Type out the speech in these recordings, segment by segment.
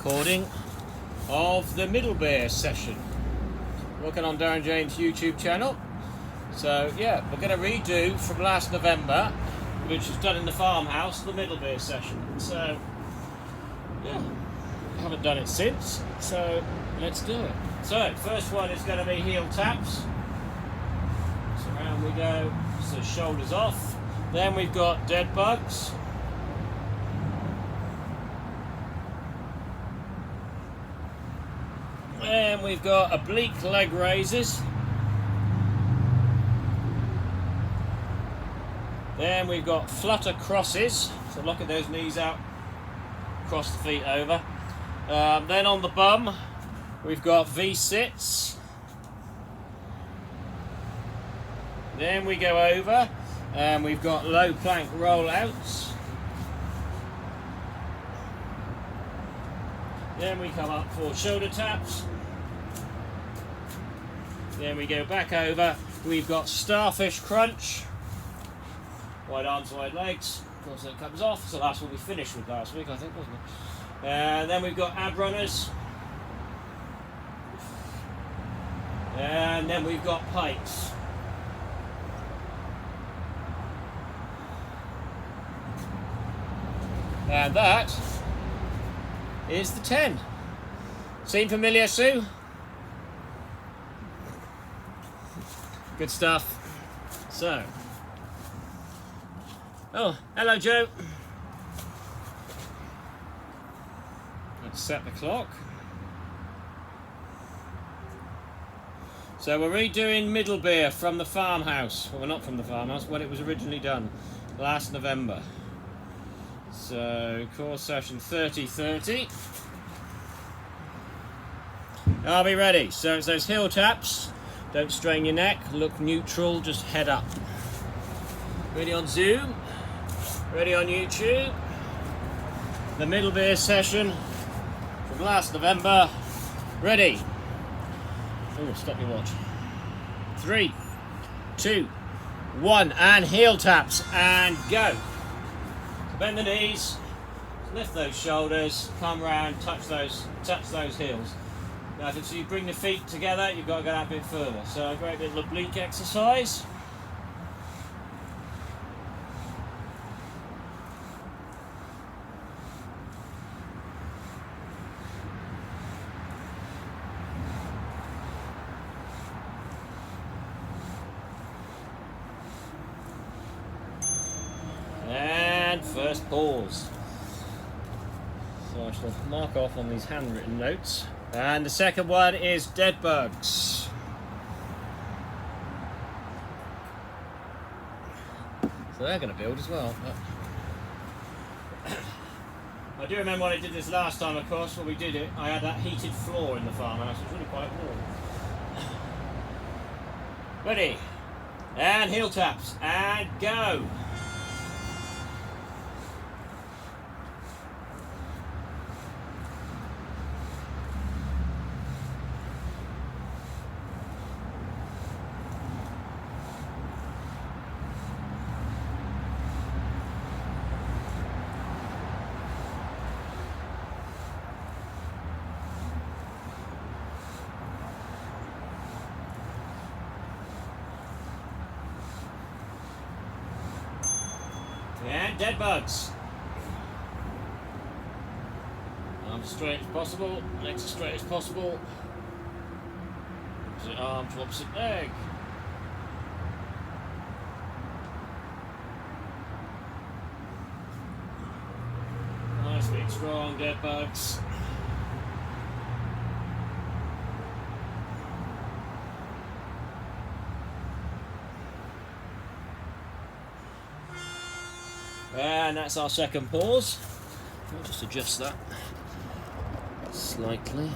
recording of the Middlebere Session. Working on Darren James' YouTube channel. So yeah, we're going to redo from last November, which was done in the farmhouse, the Middlebere Session. So yeah, I haven't done it since, so let's do it. So first one is going to be heel taps. So around we go, so shoulders off. Then we've got Deadbugs. And we've got Oblique Leg Raises. Then we've got Flutter Crosses. So locking those knees out, cross the feet over. Then on the bum, we've got V-sits. Then we go over and we've got low plank rollouts. Then we come up for shoulder taps. Then we go back over. We've got Starfish crunch. Wide arms, wide legs. Of course, that comes off. So that's what we finished with last week, I think, wasn't it? And then we've got ab runners. And then we've got pikes. And that is the 10. Seem familiar, Sue? Good stuff. So, oh, hello, Joe. Let's set the clock. So we're redoing Middlebere from the farmhouse. Well, not from the farmhouse, when it was originally done, last November. So, course session 30-30. I'll be ready. So it's those heel taps. Don't strain your neck. Look neutral. Just head up. Ready on Zoom. Ready on YouTube. The Middlebere Session from last November. Ready. Oh, stop your watch. 3, 2, 1, and heel taps and go. Bend the knees, lift those shoulders, come round, touch those heels. Now, if you bring the feet together, you've got to go that bit further. So a great little oblique exercise. And first pause. So I shall mark off on these handwritten notes. And the second one is Deadbugs. So they're going to build as well. But I do remember when I did this last time, of course, when we did it, I had that heated floor in the farmhouse. It was really quite warm. Ready. And heel taps. And go. And Deadbugs. Arms as straight as possible, legs as straight as possible. Opposite arm to opposite leg. Nice big strong Deadbugs. And that's our second pause. I'll just adjust that slightly.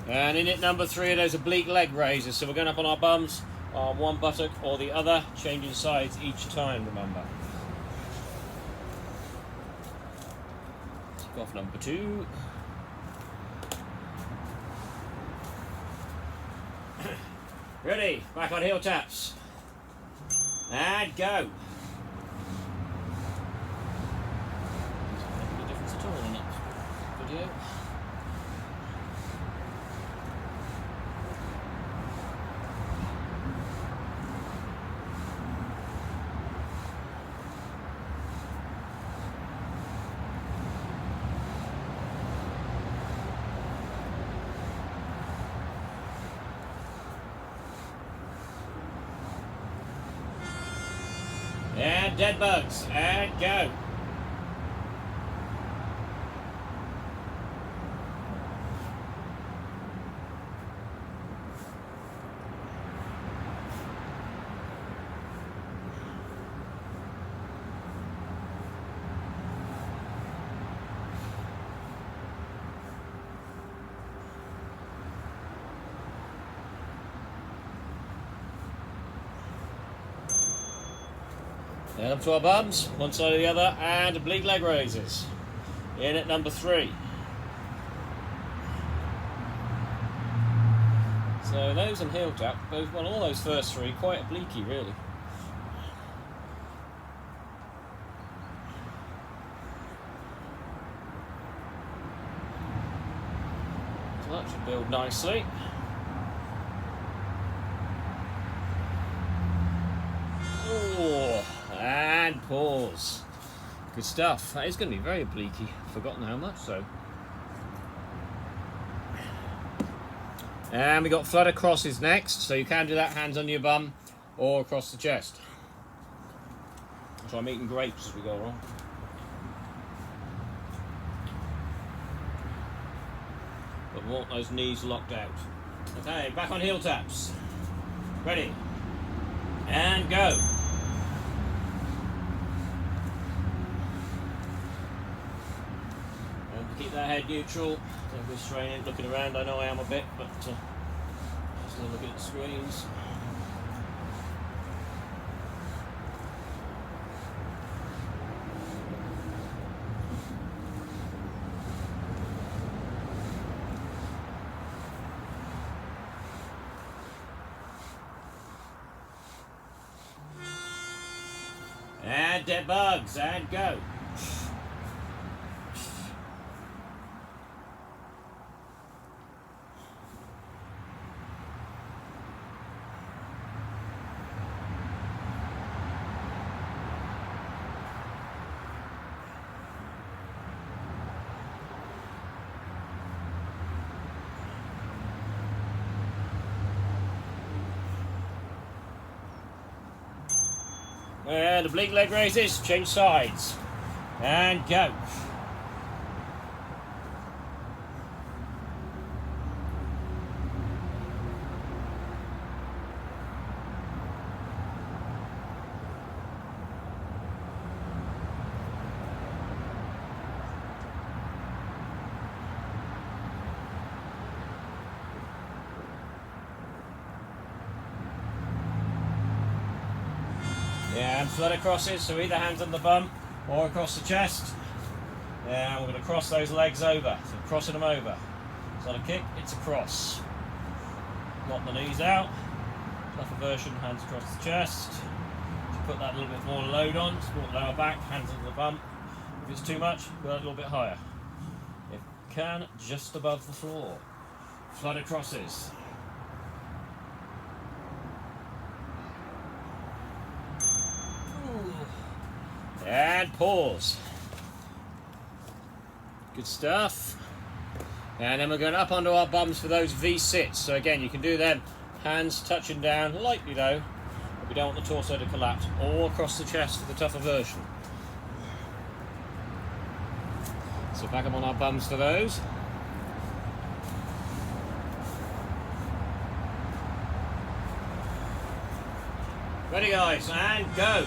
And in it, number 3 of those oblique leg raises. So we're going up on our bums, on one buttock or the other, changing sides each time, remember. Take off number 2. Ready, back on heel taps. And go. Doesn't make any difference at all. go. And Deadbugs, and go. And up to our bums, one side or the other, and Oblique Leg Raises. In at number 3. So those and heel tap, both, well, all those first 3, quite obliquey really. So that should build nicely. Oh, and pause. Good stuff. That is going to be very obliquey. Forgotten how much so. And we got Flutter Crosses next, so you can do that hands on your bum or across the chest. So I'm eating grapes as we go along. But we want those knees locked out. Okay, back on heel taps. Ready? And go. Keep that head neutral, don't go straining, looking around. I know I am a bit, but just looking at the screens. And Deadbugs, and go. And Oblique Leg Raises, change sides, and go. Yeah, and Flutter Crosses, so either hands on the bum or across the chest. And we're going to cross those legs over, so crossing them over. It's not a kick, it's a cross. Lock the knees out, tougher version, hands across the chest. To put that little bit more load on, support the lower back, hands onto the bum. If it's too much, go a little bit higher. If you can, just above the floor. Flutter Crosses. And pause. Good stuff. And then we're going up onto our bums for those V-sits. So again, you can do them hands touching down, lightly though, but we don't want the torso to collapse, or across the chest for the tougher version. So back up on our bums for those. Ready guys, and go.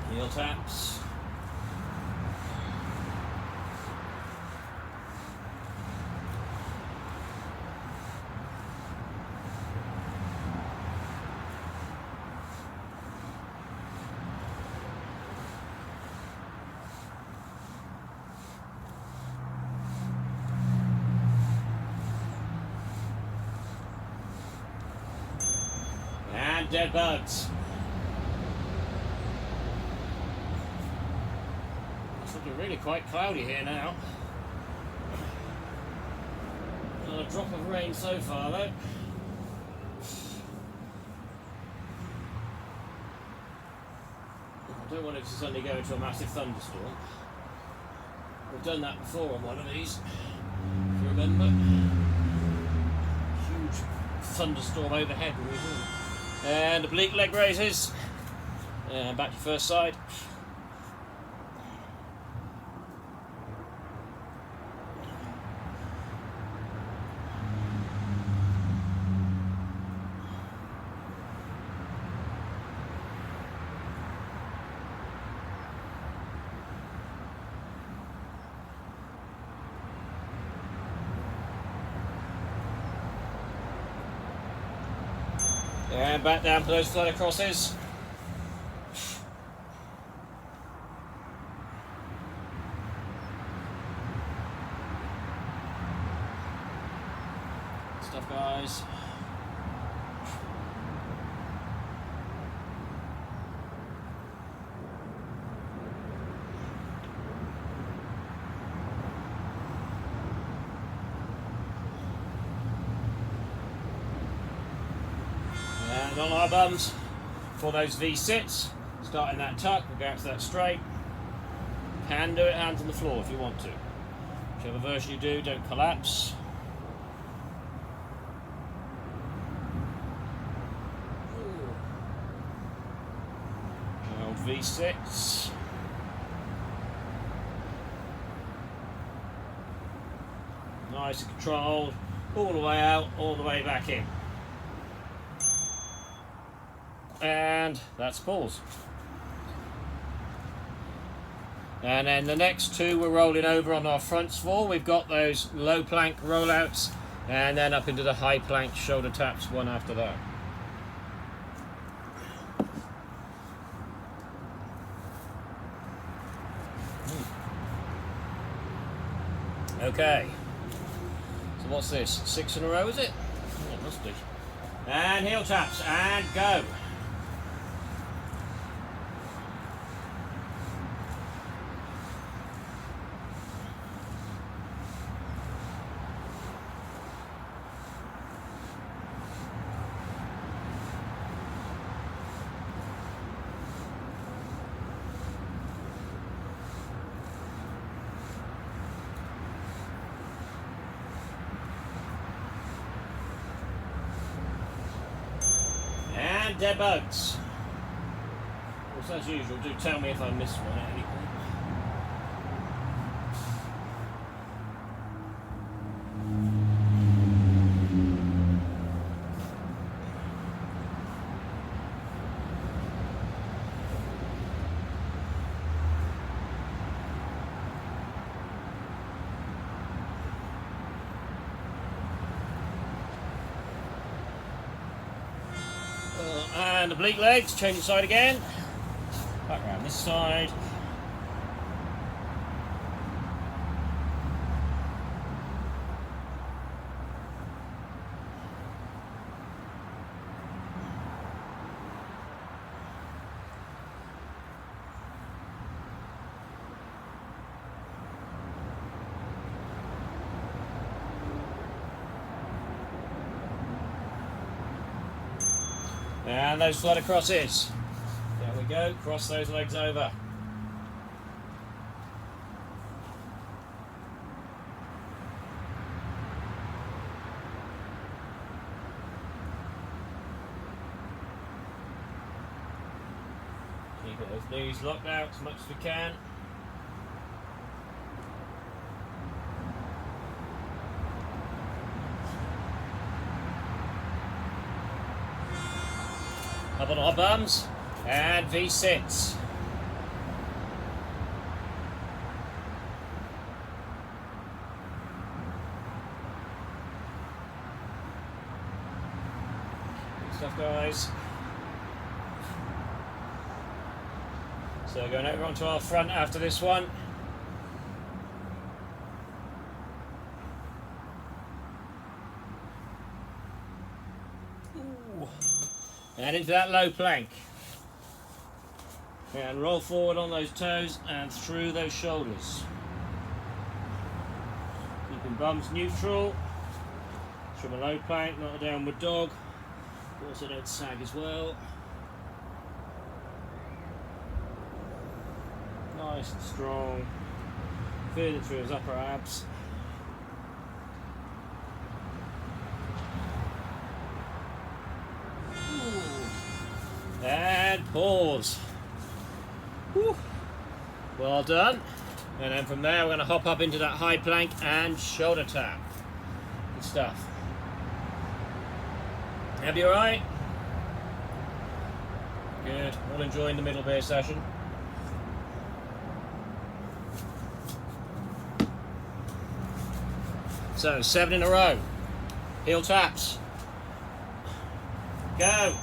Heel taps. And Deadbugs. It's looking really quite cloudy here now. Not a drop of rain so far though. I don't want it to suddenly go into a massive thunderstorm. We've done that before on one of these, if you remember. Huge thunderstorm overhead when we were doing it. And oblique leg raises. And back to first side. And back down for those flutter crosses. Good stuff, guys. And on our bums for those V-sits, starting that tuck, we'll go out to that straight. Can do it hands on the floor if you want to. Whichever version you do, don't collapse. Old V6. Nice and controlled, all the way out, all the way back in. And that's pause. And then the next two we're rolling over on our fronts for. We've got those low plank rollouts and then up into the high plank shoulder taps one after that. Okay. So what's this? 6 in a row, is it? Oh, it must be. And heel taps and go. Deadbugs. Of course, as usual, do tell me if I miss one at any point. And oblique legs, change the side again. Back around this side. And those flutter crosses. There we go, cross those legs over. Keep those knees locked out as much as we can. Up on our bums and V6. Good stuff, guys. So going over onto our front after this one. And into that low plank. And roll forward on those toes and through those shoulders. Keeping bums neutral. From a low plank, not a downward dog. Also don't sag as well. Nice and strong. Feeling through his upper abs. And pause. Whew. Well done. And then from there we're going to hop up into that high plank and shoulder tap. Good stuff. Have you alright? Good. All enjoying the Middlebere session. So 7 in a row. Heel taps. Go.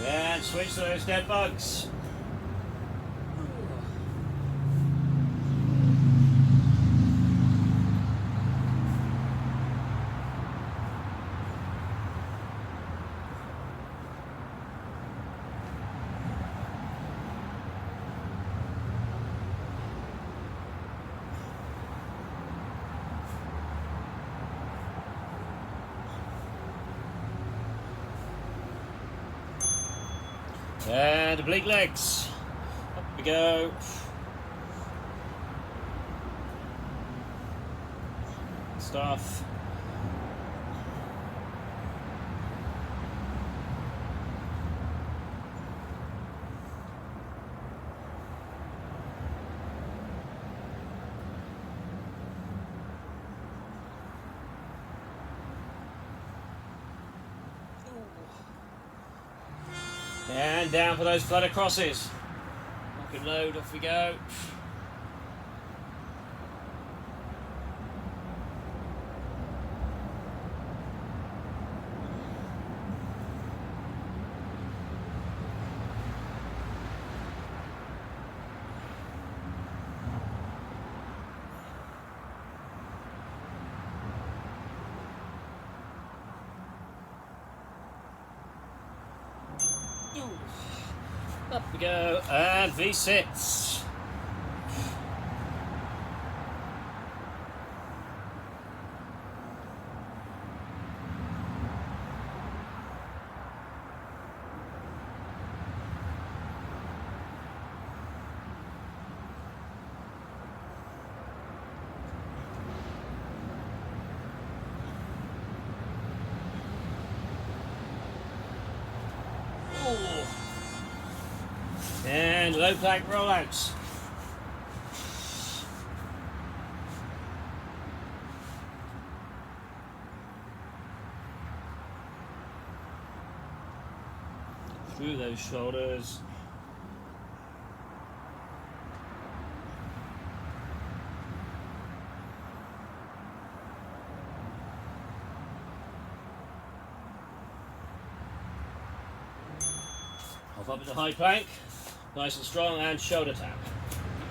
And switch to those dead bugs. And oblique legs. Up we go. Stuff. And down for those Flutter Crosses. Lock and load, off we go. Up we go, and V-sits. And low plank rollouts. Through those shoulders. Hop up into high plank. Nice and strong, and shoulder tap.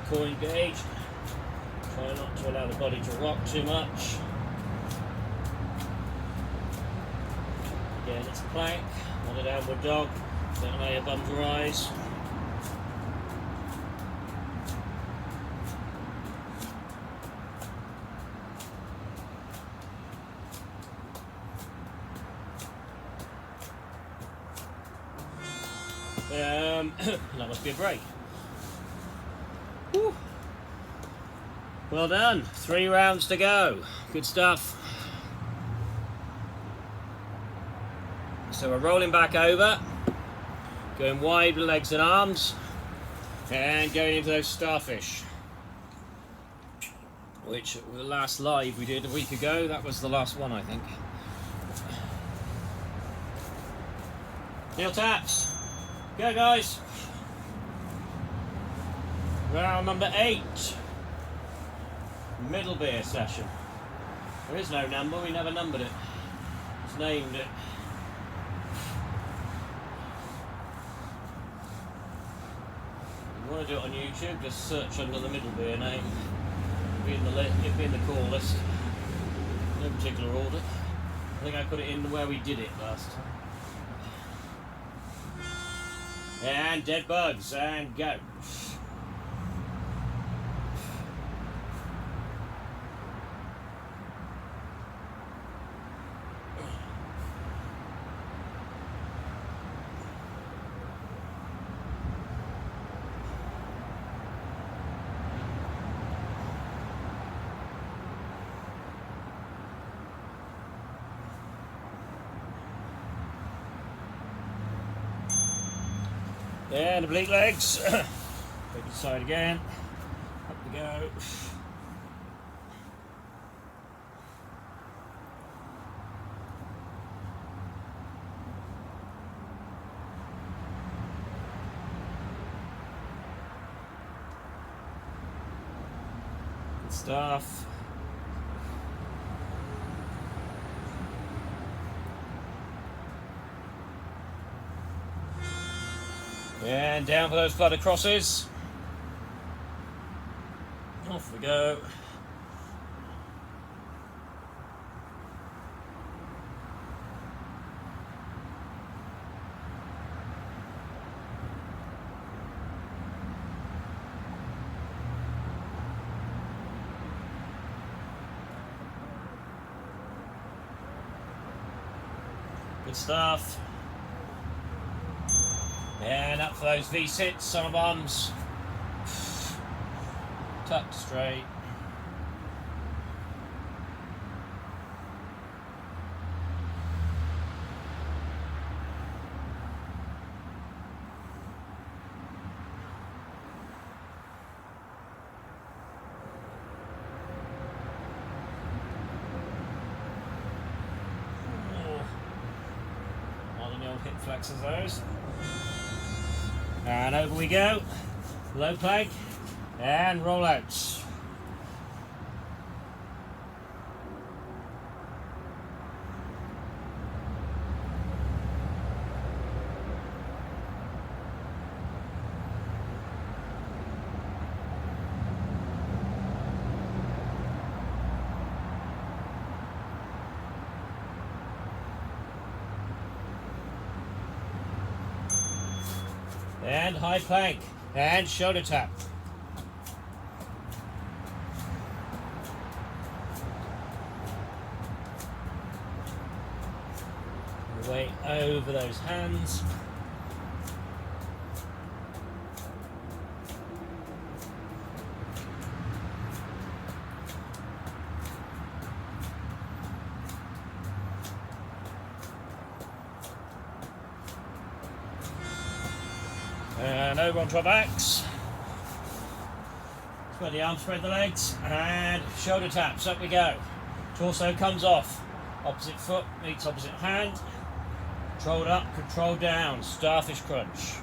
Core engaged. Try not to allow the body to rock too much. Again, it's a plank, not a downward dog. Don't allow your bum to rise. That must be a break. Whew. Well done. 3 rounds to go. Good stuff. So we're rolling back over, going wide with legs and arms, and going into those starfish, which the last live we did a week ago. That was the last one, I think. Heel taps. Go, guys. Round number 8. Middlebere Session. There is no number, we never numbered it. Just named it. If you want to do it on YouTube, just search under the Middlebere name. It'll be in the call list. No particular order. I think I put it in where we did it last time. And Deadbugs, and go. And oblique legs. Take it side again. Up we go. Good stuff. And down for those Flutter Crosses. Off we go. Good stuff. And up for those V-sits, summer bombs. Tucked straight. All the old hip flexors those. And over we go, low plank and rollouts. And high plank and shoulder tap. Way over those hands. And over onto our backs. Spread the arms, spread the legs, and shoulder taps. Up we go. Torso comes off. Opposite foot meets opposite hand. Controlled up, controlled down. Starfish crunch.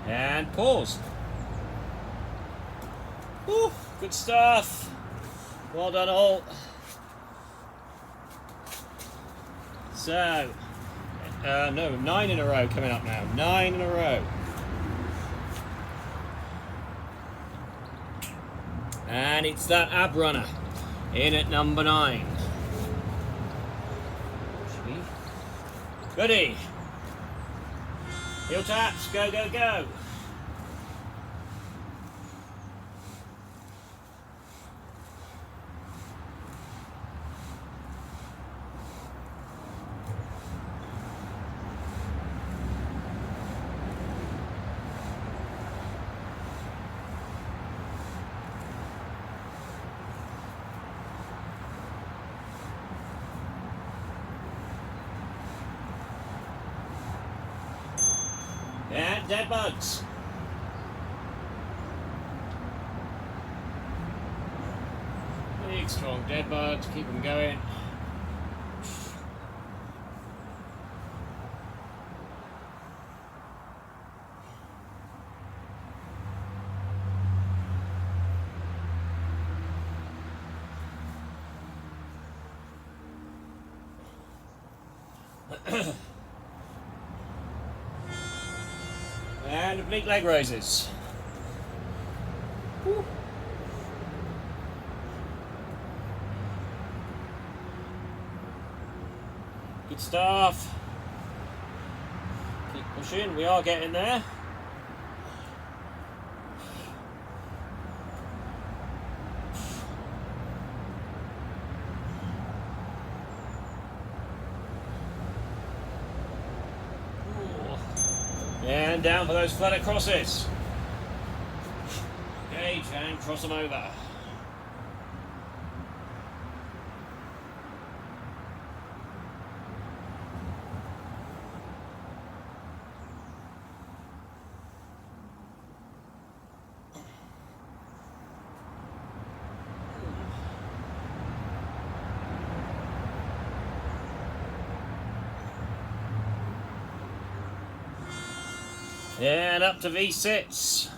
And pause. Woo, good stuff. Well done all. So, no, 9 in a row coming up now. 9 in a row. And it's that ab runner in at number 9. Goody. Heel taps, go, go, go. And Deadbugs. big strong Deadbugs, keep them going. And oblique leg raises. Woo. Good stuff. Keep pushing, we are getting there. And down for those Flutter Crosses. Engage and cross them over. And up to V-sits.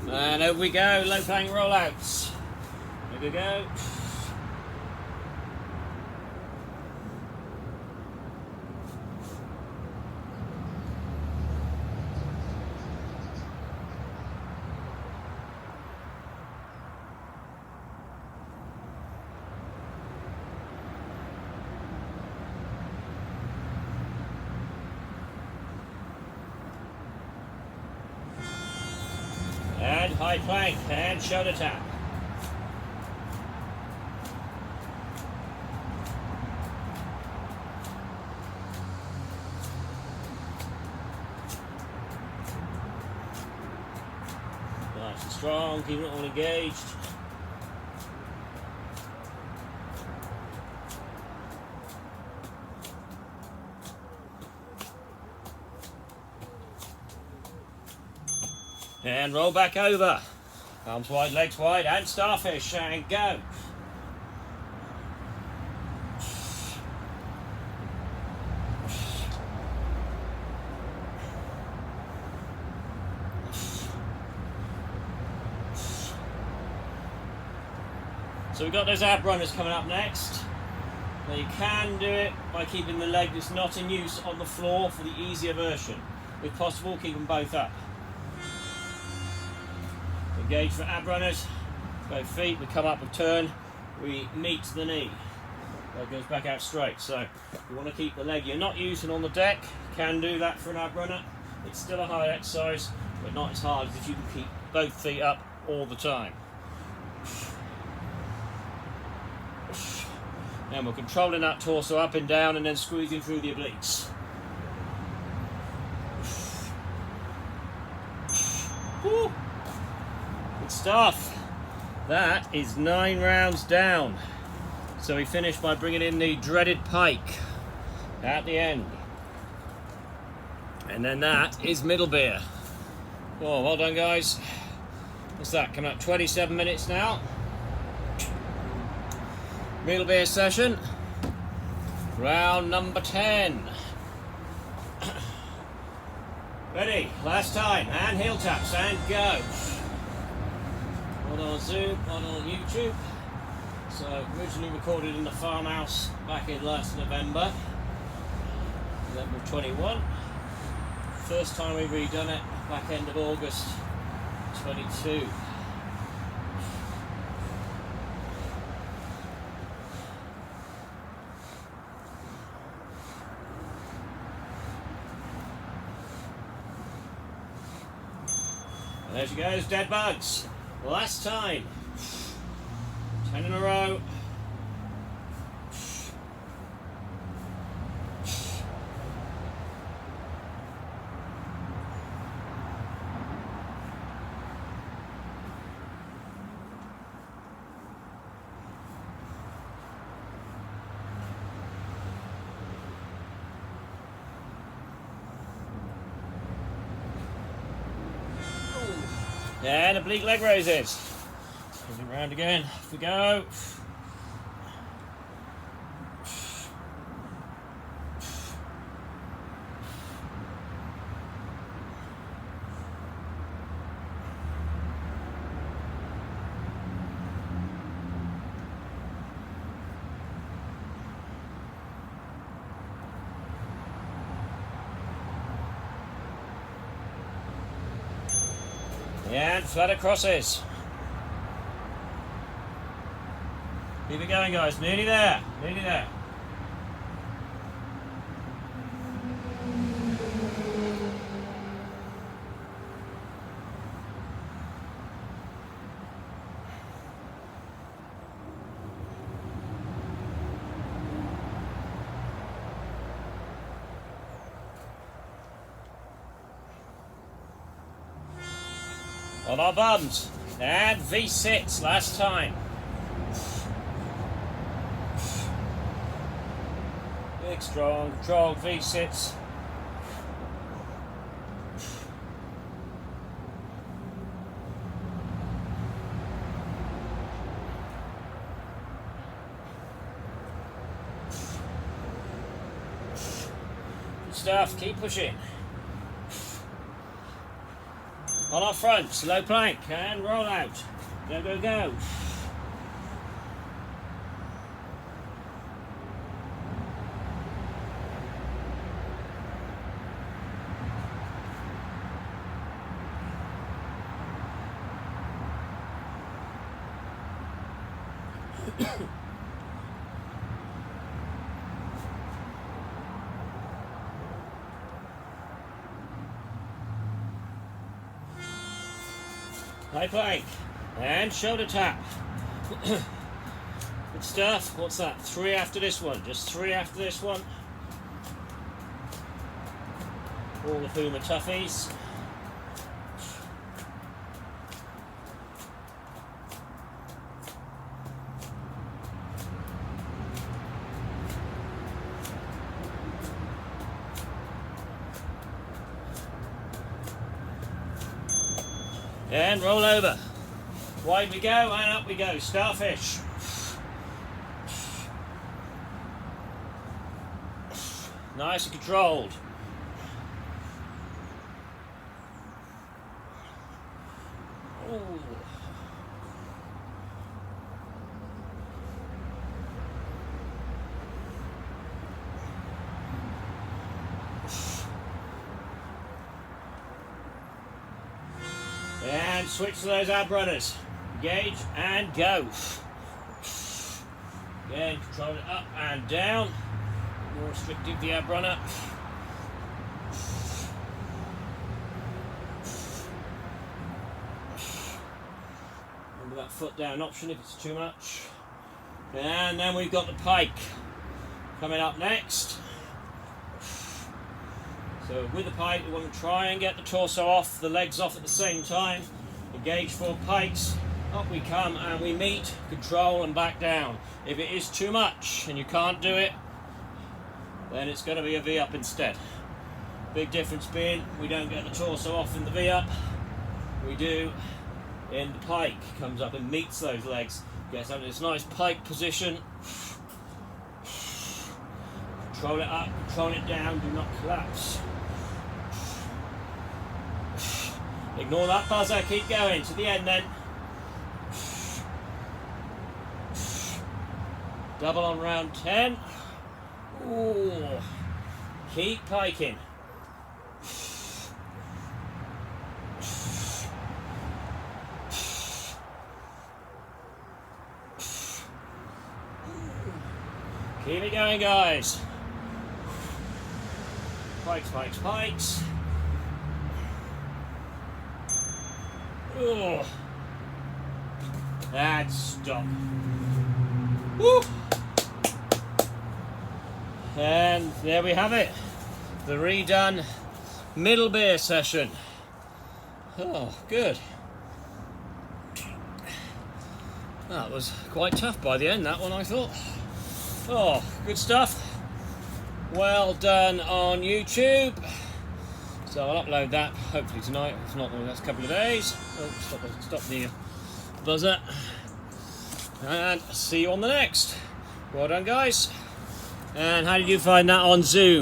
And over we go, low plank rollouts. There we go. And high plank and shoulder tap. Nice and strong, keep it all engaged. And roll back over. Arms wide, legs wide, and Starfish, and go. So we've got those ab runners coming up next. Now you can do it by keeping the leg that's not in use on the floor for the easier version. If possible, keep them both up. Engage for ab runners, both feet, we come up, we turn, we meet the knee. That goes back out straight. So you want to keep the leg you're not using on the deck, you can do that for an ab runner. It's still a hard exercise, but not as hard as if you can keep both feet up all the time. And we're controlling that torso up and down and then squeezing through the obliques. Woo. Good stuff. That is 9 rounds down. So we finished by bringing in the dreaded pike at the end. And then that is Middlebere. Oh, well done guys. What's that, coming up 27 minutes now. Middlebere Session. Round number 10. Ready, last time, and heel taps, and go. One on Zoom, one on YouTube. So originally recorded in the farmhouse back in last November, November 21. First time we've redone it, back end of August 22. And there she goes, Deadbugs. Last time. 10 in a row. And oblique leg raises. Turn it round again. Off we go. And Flutter Crosses. Keep it going, guys. Nearly there. Nearly there. On our bums. And V6 last time. Big, strong, controlled V6. Good stuff, keep pushing. On our front, low plank and roll out. Go, go, go. High plank and shoulder tap. Good stuff. What's that? 3 after this one. Just 3 after this one. All the Puma toughies. And roll over. Wide we go and up we go. Starfish. Nice and controlled. Ooh. And switch to those ab runners. Engage and go. Again, control it up and down. More restrictive, the ab runner. Remember that foot down option if it's too much. And then we've got the pike coming up next. So with the pike, we want to try and get the torso off, the legs off at the same time. Engage 4 pikes. Up we come and we meet, control and back down. If it is too much and you can't do it, then it's going to be a V up instead. Big difference being we don't get the torso off in the V up. We do in the pike. Comes up and meets those legs. Gets up in this nice pike position. Control it up, control it down, do not collapse. Ignore that buzzer, keep going to the end then. Double on round 10. Ooh. Keep piking. Keep it going, guys. Pikes, pikes, pikes. Oh, and stop. Woo! And there we have it, the redone Middlebere Session. Oh, good. That was quite tough by the end, that one, I thought. Oh, good stuff. Well done on YouTube. So I'll upload that hopefully tonight, if not in the next couple of days. Oh, stop the buzzer. And see you on the next. Well done, guys. And how did you find that on Zoom?